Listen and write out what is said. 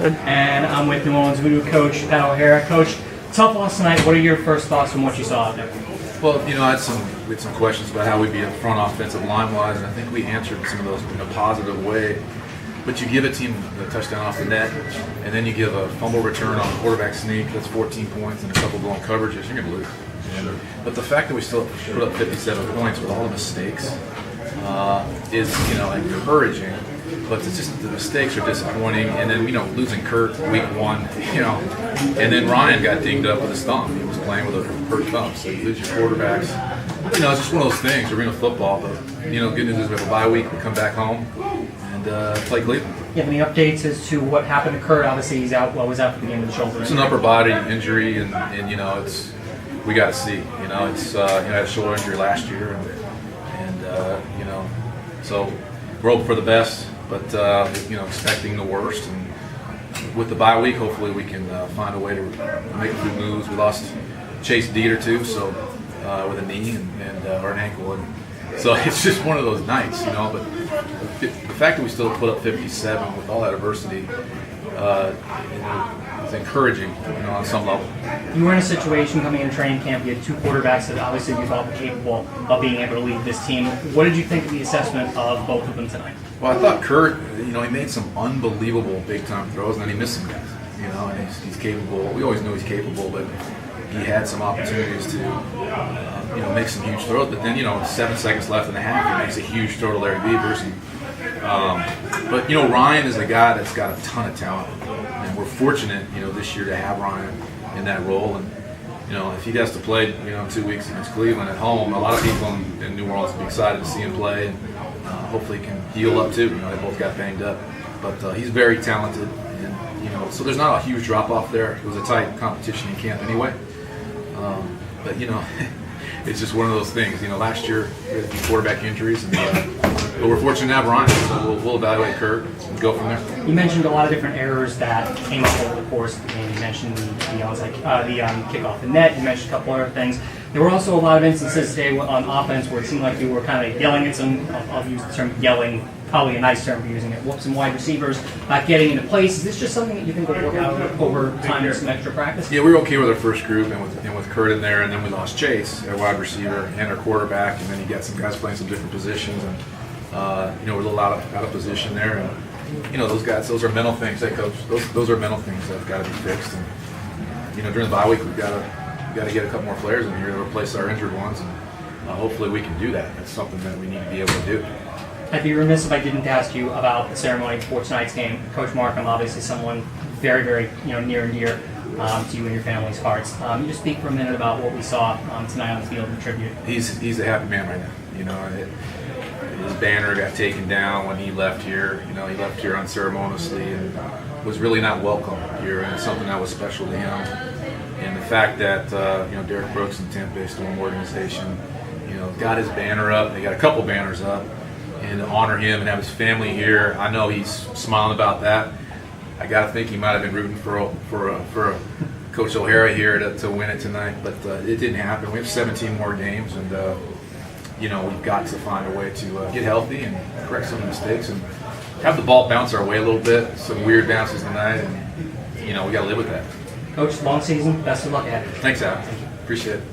And I'm with New Orleans VooDoo coach Pat O'Hara. Coach, tough loss tonight. What are your first thoughts from what you saw out there? Well, we had some questions about how we'd be up front offensive line-wise, and I think we answered some of those in a positive way. But you give a team the touchdown off the net, and then you give a fumble return on a quarterback sneak, that's 14 points, and a couple blown coverages, you're going to lose. But the fact that we still put up 57 points with all the mistakes is, encouraging. But it's just the mistakes are disappointing, and then losing Kurt week 1, and then Ryan got dinged up with his thumb. He was playing with a hurt thumb, so you lose your quarterbacks. It's just one of those things. Arena football, but good news is we have a bye week. We come back home and play Cleveland. You have any updates as to what happened to Kurt? Obviously, he's out. Well, was out for the game of the shoulder. It's an upper body injury, and it's we got to see. It's had a shoulder injury last year, and so we're hoping for the best. But expecting the worst, and with the bye week, hopefully we can find a way to make a few moves. We lost Chase Dieter too, so with a knee and or an ankle, and so it's just one of those nights, But the fact that we still put up 57 with all that adversity, is encouraging, on some level. You were in a situation coming into training camp. You had two quarterbacks that obviously you thought were capable of being able to lead this team. What did you think of the assessment of both of them tonight? Well, I thought Kurt, he made some unbelievable big-time throws, and then he missed some guys, and he's capable. We always knew he's capable, but he had some opportunities to, make some huge throws. But then, 7 seconds left in the half, he makes a huge throw to Larry Beavers. But Ryan is a guy that's got a ton of talent, and we're fortunate, this year to have Ryan in that role. And if he has to play, 2 weeks against Cleveland at home, a lot of people in New Orleans will be excited to see him play, and hopefully he can heal up too. They both got banged up, but he's very talented, and so there's not a huge drop off there. It was a tight competition in camp anyway, but it's just one of those things. Last year we had quarterback injuries, and but we're fortunate to have Ryan, so we'll evaluate Kurt and go from there. You mentioned a lot of different errors that came up over the course of the game. You mentioned the kick off the net. You mentioned a couple other things. There were also a lot of instances today on offense where it seemed like you were kind of yelling at some. I'll use the term yelling, probably a nice term for using it. Some wide receivers not getting into place. Is this just something that you think will work out over time and some extra practice? Yeah, we were okay with our first group and with Kurt in there, and then we lost Chase, our wide receiver, and our quarterback, and then you got some guys playing some different positions, and we're a little out of position there, and those guys, those are mental things. Hey, coach, those are mental things that have got to be fixed, and during the bye week we've got to get a couple more players in here to replace our injured ones, and hopefully we can do that. That's something that we need to be able to do. I'd be remiss if I didn't ask you about the ceremony before tonight's game. Coach Markham, obviously someone very, very near and dear to you and your family's hearts. You just speak for a minute about what we saw tonight on the field in the tribute. He's a happy man right now. His banner got taken down when he left here. He left here unceremoniously and was really not welcome here, and it's something that was special to him. And the fact that Derek Brooks and the Tampa Bay Storm organization, got his banner up. They got a couple banners up, and to honor him and have his family here, I know he's smiling about that. I got to think he might have been rooting for Coach O'Hara here to win it tonight, but it didn't happen. We have 17 more games, and we've got to find a way to get healthy and correct some of the mistakes and have the ball bounce our way a little bit. Some weird bounces tonight, and we got to live with that. Coach, long season. Best of luck ahead. Thanks, Al. Appreciate it.